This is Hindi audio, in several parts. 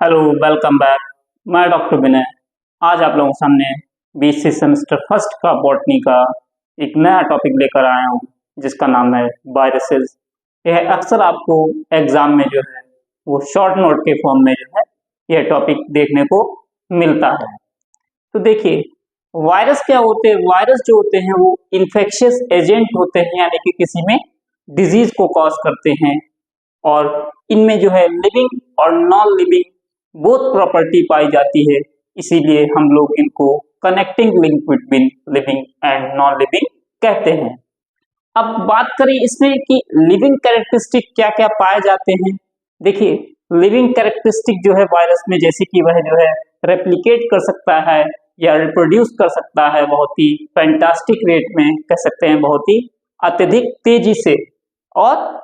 Hello, welcome back. मैं डॉक्टर विनय। आज आप लोगों के सामने बीएससी सेमेस्टर फर्स्ट का बॉटनी का एक नया टॉपिक लेकर आया हूँ, जिसका नाम है वायरसेस। यह अक्सर आपको एग्जाम में जो है वो शॉर्ट नोट के फॉर्म में जो है यह टॉपिक देखने को मिलता है। तो देखिए, वायरस क्या होते हैं। वायरस जो होते हैं वो इन्फेक्शियस एजेंट होते हैं, यानी कि किसी में डिजीज को कॉज करते हैं। और इनमें जो है लिविंग और नॉन लिविंग बोथ प्रॉपर्टी पाई जाती है, इसीलिए हम लोग इनको connecting link between living and non living कहते हैं। अब बात करें इसमें कि लिविंग कैरेक्टरिस्टिक क्या क्या पाए जाते हैं। देखिए, लिविंग कैरेक्टरिस्टिक जो है वायरस में, जैसे कि वह जो है रेप्लिकेट कर सकता है या रिप्रोड्यूस कर सकता है बहुत ही फैंटास्टिक रेट में, कह सकते हैं बहुत ही अत्यधिक तेजी से। और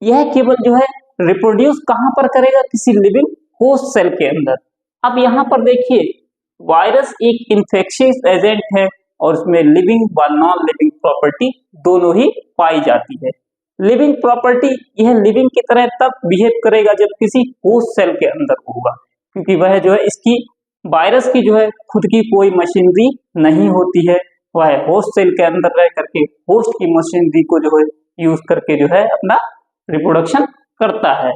यह केवल जो है रिप्रोड्यूस कहां पर करेगा, किसी लिविंग होस्ट सेल के अंदर। अब यहाँ पर देखिए, वायरस एक इन्फेक्शियस एजेंट है और उसमें लिविंग व नॉन लिविंग प्रॉपर्टी दोनों ही पाई जाती है। लिविंग प्रॉपर्टी, यह लिविंग की तरह तब बिहेव करेगा जब किसी होस्ट सेल के अंदर होगा, क्योंकि वह जो है इसकी वायरस की जो है खुद की कोई मशीनरी नहीं होती है। वह होस्ट सेल के अंदर रह करके होस्ट की मशीनरी को जो है यूज करके जो है अपना रिप्रोडक्शन करता है।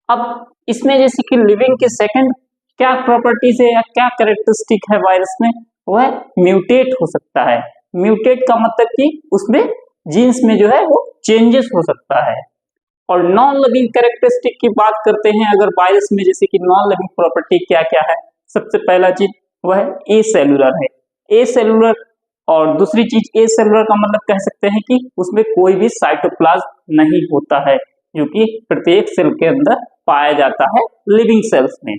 अब इसमें जैसे कि लिविंग के सेकंड क्या प्रॉपर्टीज है या क्या कैरेक्टरिस्टिक है वायरस में, वह म्यूटेट हो सकता है। म्यूटेट का मतलब कि उसमें जीन्स में जो है वो चेंजेस हो सकता है। और नॉन लिविंग कैरेक्टरिस्टिक की बात करते हैं अगर वायरस में, जैसे कि नॉन लिविंग प्रॉपर्टी क्या क्या है। सबसे पहला चीज वह ए सेलुलर है। ए सेलुलर, और दूसरी चीज ए सेलुलर का मतलब कह सकते हैं कि उसमें कोई भी साइटोप्लाज्म नहीं होता है, जो कि प्रत्येक सेल के अंदर पाया जाता है लिविंग सेल्स में।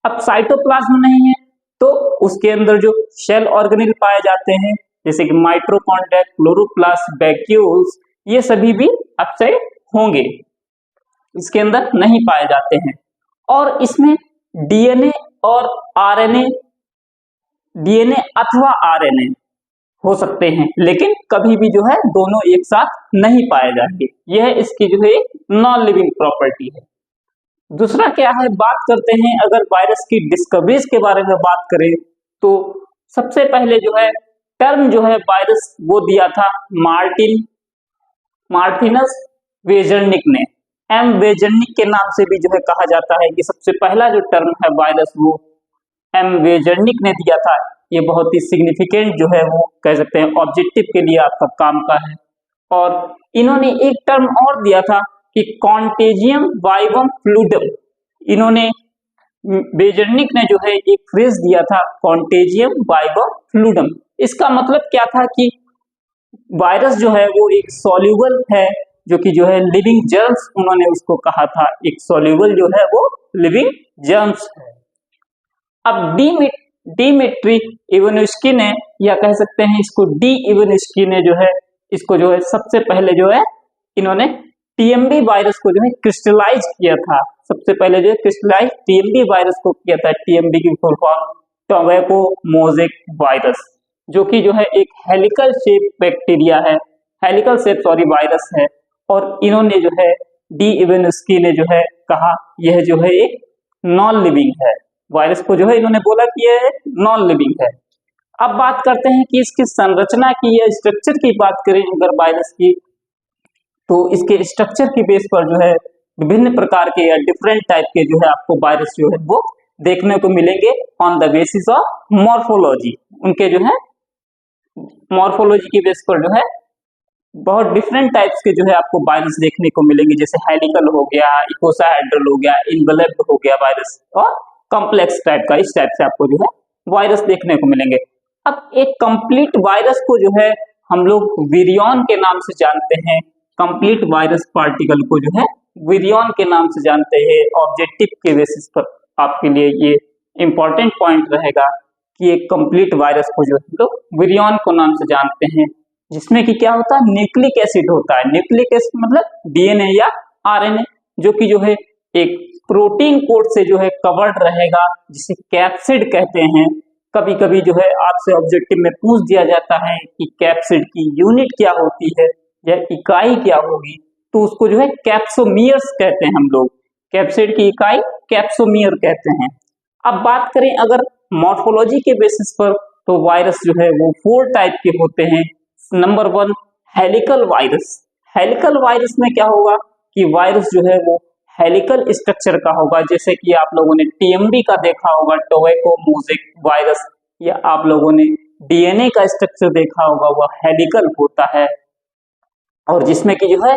अब साइटोप्लाज्म नहीं है तो उसके अंदर जो शेल ऑर्गेनेल पाए जाते हैं, जैसे कि माइटोकॉन्ड्रिया, क्लोरोप्लास्ट, वैक्यूल्स, ये सभी भी अपसाइड होंगे, इसके अंदर नहीं पाए जाते हैं। और इसमें डीएनए और आरएनए, डीएनए अथवा आरएनए हो सकते हैं, लेकिन कभी भी जो है दोनों एक साथ नहीं पाए जाएंगे। यह इसकी जो है नॉन लिविंग प्रॉपर्टी है। दूसरा क्या है, बात करते हैं अगर वायरस की डिस्कवरीज के बारे में बात करें तो सबसे पहले जो है टर्म जो है वायरस वो दिया था मार्टिनस वेजरनिक ने। एम वेजरनिक के नाम से भी जो है कहा जाता है कि सबसे पहला जो टर्म है वायरस वो एम वेजरनिक ने दिया था। ये बहुत ही सिग्निफिकेंट जो है वो कह सकते हैं ऑब्जेक्टिव के लिए आपका काम का है। और इन्होंने एक टर्म और दिया था कि कॉन्टेजियम वाइवम फ्लूइडम। इन्होंने वेजरनिक ने जो है एक फ्रेज दिया था कॉन्टेजियम वाइवम फ्लूइडम। इसका मतलब क्या था कि वायरस जो है वो एक सॉल्यूबल है, जो कि जो है लिविंग जर्म्स, उन्होंने उसको कहा था एक सॉल्यूबल जो है वो लिविंग जर्म्स है। अब डिमिट्री इवानोव्स्की ने, या कह सकते हैं इसको डी इवानोव्स्की ने जो है इसको जो है सबसे पहले जो है इन्होंने टीएमबी वायरस को जो है क्रिस्टलाइज किया था। सबसे पहले जो है क्रिस्टलाइज टीएमबी वायरस को किया था। टीएमबी की full form tobacco mosaic virus, जो कि जो है एक हेलिकल शेप बैक्टीरिया है, हेलिकल शेप वायरस है। और इन्होंने जो है डी इवानोव्स्की ने जो है कहा यह जो है एक नॉन लिविंग है। वायरस को जो है इन्होंने बोला कि यह नॉन लिविंग है। अब बात करते हैं कि इसकी संरचना की या स्ट्रक्चर की बात करें अगर वायरस की, तो इसके स्ट्रक्चर की बेस पर जो है विभिन्न प्रकार के या डिफरेंट टाइप के जो है आपको वायरस जो है वो देखने को मिलेंगे on the basis of morphology. उनके जो है मॉर्फोलॉजी की बेस पर जो है बहुत डिफरेंट टाइप्स के जो है आपको वायरस देखने को मिलेंगे, जैसे हेलिकल हो गया, इकोसाहेड्रल हो गया, इनवेलप्ड हो गया वायरस, और कॉम्प्लेक्स टाइप का, इस टाइप से आपको जो है वायरस देखने को मिलेंगे। अब एक कंप्लीट वायरस को जो है हम लोग विरियन के नाम से जानते हैं। कंप्लीट वायरस पार्टिकल को जो है विरियन के नाम से जानते हैं। ऑब्जेक्टिव के बेसिस पर आपके लिए ये इंपॉर्टेंट पॉइंट रहेगा कि एक कंप्लीट वायरस को जो हम लोग विरियन को नाम से जानते हैं, जिसमें कि क्या होता है, न्यूक्लिक एसिड होता है। न्यूक्लिक एसिड मतलब डीएनए या आरएनए, जो कि जो है एक प्रोटीन कोड से जो है कवर्ड रहेगा, जिसे कैप्सिड कहते हैं। कभी कभी जो है आपसे ऑब्जेक्टिव में पूछ दिया जाता है कि कैप्सिड की यूनिट क्या होती है या इकाई क्या होगी, तो उसको जो है कैप्सोमियर्स कहते हैं हम लोग। कैप्सिड की इकाई कैप्सोमियर कहते हैं। अब बात करें अगर मॉर्फोलॉजी के बेसिस पर, तो वायरस जो है वो 4 टाइप के होते हैं। Number 1 helical virus. Helical virus में क्या होगा कि वायरस जो है वो हेलिकल स्ट्रक्चर का होगा, जैसे कि आप लोगों ने टीएमबी का देखा होगा, टोबैको मोज़ेक वायरस, या आप लोगों ने डीएनए का स्ट्रक्चर देखा होगा, वह हेलिकल होता है। और जिसमें कि जो है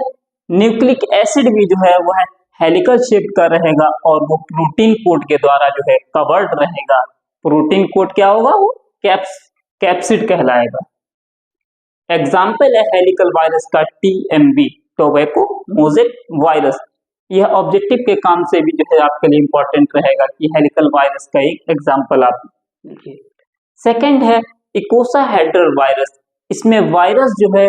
न्यूक्लिक एसिड भी जो है वह हेलिकल शेप का रहेगा और वो प्रोटीन कोड के द्वारा जो है कवर्ड रहेगा। प्रोटीन कोड क्या होगा, वो कैप्सिड कहलाएगा। एग्जाम्पल है हेलिकल वायरस का टीएमबी, टोबैको मोज़ेक वायरस। यह ऑब्जेक्टिव के काम से भी जो है आपके लिए इंपॉर्टेंट रहेगा कि हेलिकल वायरस का एक एग्जाम्पल आप लिखिए। सेकेंड है इकोसाहेड्रल वायरस। इसमें वायरस जो है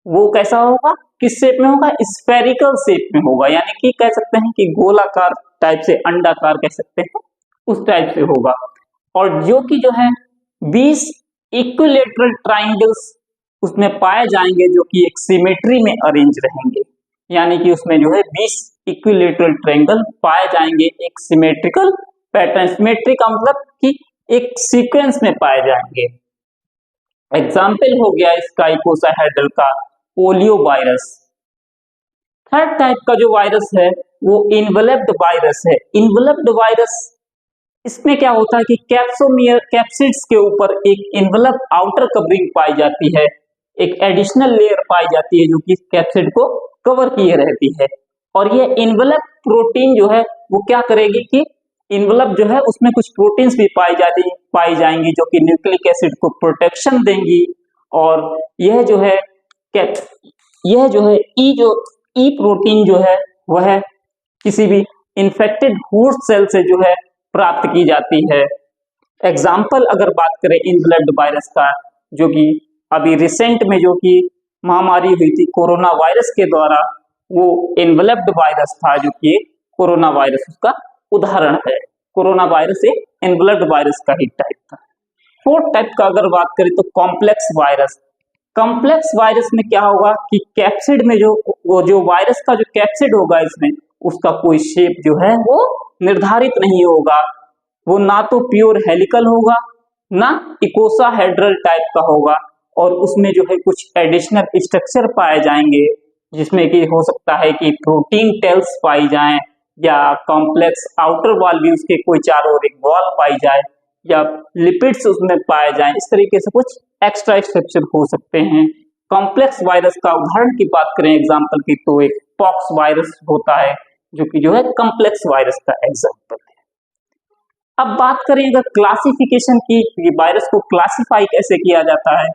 वो कैसा होगा, किस शेप में होगा, स्फेरिकल शेप में होगा, यानी कि कह सकते हैं कि गोलाकार टाइप से, अंडाकार कह सकते हैं, उस टाइप से होगा। और जो कि जो है 20 इक्विलेटरल ट्राइंगल्स उसमें पाए जाएंगे जो कि एक सिमेट्री में अरेंज रहेंगे, यानी कि उसमें जो है 20 इक्विलेटरल ट्रायंगल पाए जाएंगे एक सिमेट्रिकल पैटर्न। सिमेट्री का मतलब कि एक सीक्वेंस में पाए जाएंगे। एग्जाम्पल हो गया इसका इकोसाहेड्रल का पोलियो वायरस। थर्ड टाइप का जो वायरस है वो इन्वेलप्ड वायरस है। इन्वेलप्ड वायरस, इसमें क्या होता है कि कैप्सोमियर कैप्सिड्स के ऊपर एक इन्वेलप आउटर कवरिंग पाई जाती है, एक एडिशनल लेयर पाई जाती है जो कि कैप्सिड को कवर किए रहती है। और ये इन्वेलप प्रोटीन जो है वो क्या करेगी कि इन्वेलप जो है उसमें कुछ प्रोटीन्स भी पाई जाएंगी जो कि न्यूक्लिक एसिड को प्रोटेक्शन देंगी। और यह जो है ई प्रोटीन जो है वह किसी भी इन्फेक्टेड होस्ट सेल से जो है प्राप्त की जाती है। एग्जाम्पल अगर बात करें इन्वेलप्ड वायरस का, जो कि अभी रिसेंट में जो कि महामारी हुई थी कोरोना वायरस के द्वारा, वो इन्वेलप्ड वायरस था, जो कि कोरोना वायरस उसका उदाहरण है। कोरोना वायरस एक इन्वेलप्ड वायरस का ही टाइप था। फोर्थ टाइप का अगर बात करें तो कॉम्प्लेक्स वायरस। कॉम्प्लेक्स वायरस में क्या होगा कि कैप्सिड में जो वायरस का जो कैप्सिड होगा इसमें उसका कोई शेप जो है वो निर्धारित नहीं होगा। वो ना तो प्योर हेलिकल होगा ना इकोसाहेड्रल टाइप का होगा, और उसमें जो है कुछ एडिशनल स्ट्रक्चर पाए जाएंगे, जिसमें कि हो सकता है कि प्रोटीन टेल्स पाई जाएं, या कॉम्प्लेक्स आउटर वॉल भी उसके कोई चारों ओर एक वॉल पाई जाए, या लिपिड्स उसमें पाए जाएं। इस तरीके से कुछ एक्स्ट्रा स्ट्रक्चर हो सकते हैं। कॉम्प्लेक्स वायरस का उदाहरण की बात करें एग्जाम्पल की, तो एक पॉक्स वायरस होता है जो कि जो है कॉम्प्लेक्स वायरस का एग्जाम्पल है। अब बात करें अगर क्लासिफिकेशन की, वायरस को क्लासिफाई कैसे किया जाता है,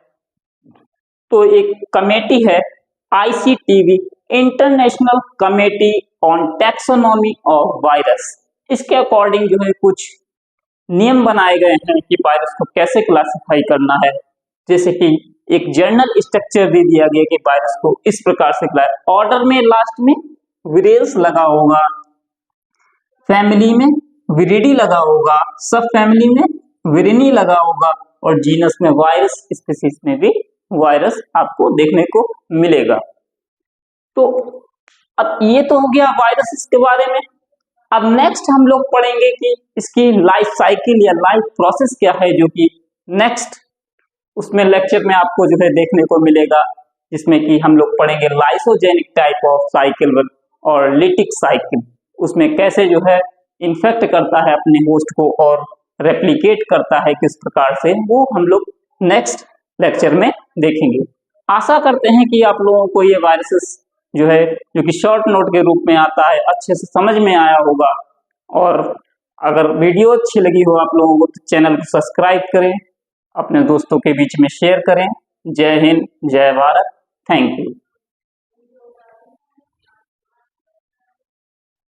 तो एक कमेटी है ICTV, international committee on taxonomy of virus. इसके अकॉर्डिंग जो है कुछ नियम बनाए गए हैं कि वायरस को कैसे क्लासिफाई करना है। जैसे कि एक जर्नल स्ट्रक्चर दे दिया गया कि वायरस को इस प्रकार से ऑर्डर में लास्ट में विरेल्स लगा होगा, फैमिली में विरिडी लगा होगा, सब फैमिली में विरिनी लगा होगा, और जीनस में वायरस, स्पीसीज में भी वायरस आपको देखने को मिलेगा। तो अब ये तो हो गया वायरस के बारे में। अब नेक्स्ट हम लोग पढ़ेंगे कि इसकी लाइफ साइकिल या लाइफ प्रोसेस क्या है, जो कि नेक्स्ट उसमें लेक्चर में आपको जो है देखने को मिलेगा, जिसमें कि हम लोग पढ़ेंगे लाइसोजेनिक टाइप ऑफ साइकिल और लिटिक साइकिल। उसमें कैसे जो है इन्फेक्ट करता है अपने होस्ट को और रेप्लिकेट करता है किस प्रकार से, वो हम लोग नेक्स्ट लेक्चर में देखेंगे। आशा करते हैं कि आप लोगों को ये वायरसेस जो है, जो कि शॉर्ट नोट के रूप में आता है, अच्छे से समझ में आया होगा। और अगर वीडियो अच्छी लगी हो आप लोगों को, तो चैनल को सब्सक्राइब करें, अपने दोस्तों के बीच में शेयर करें। जय हिंद, जय भारत, थैंक यू।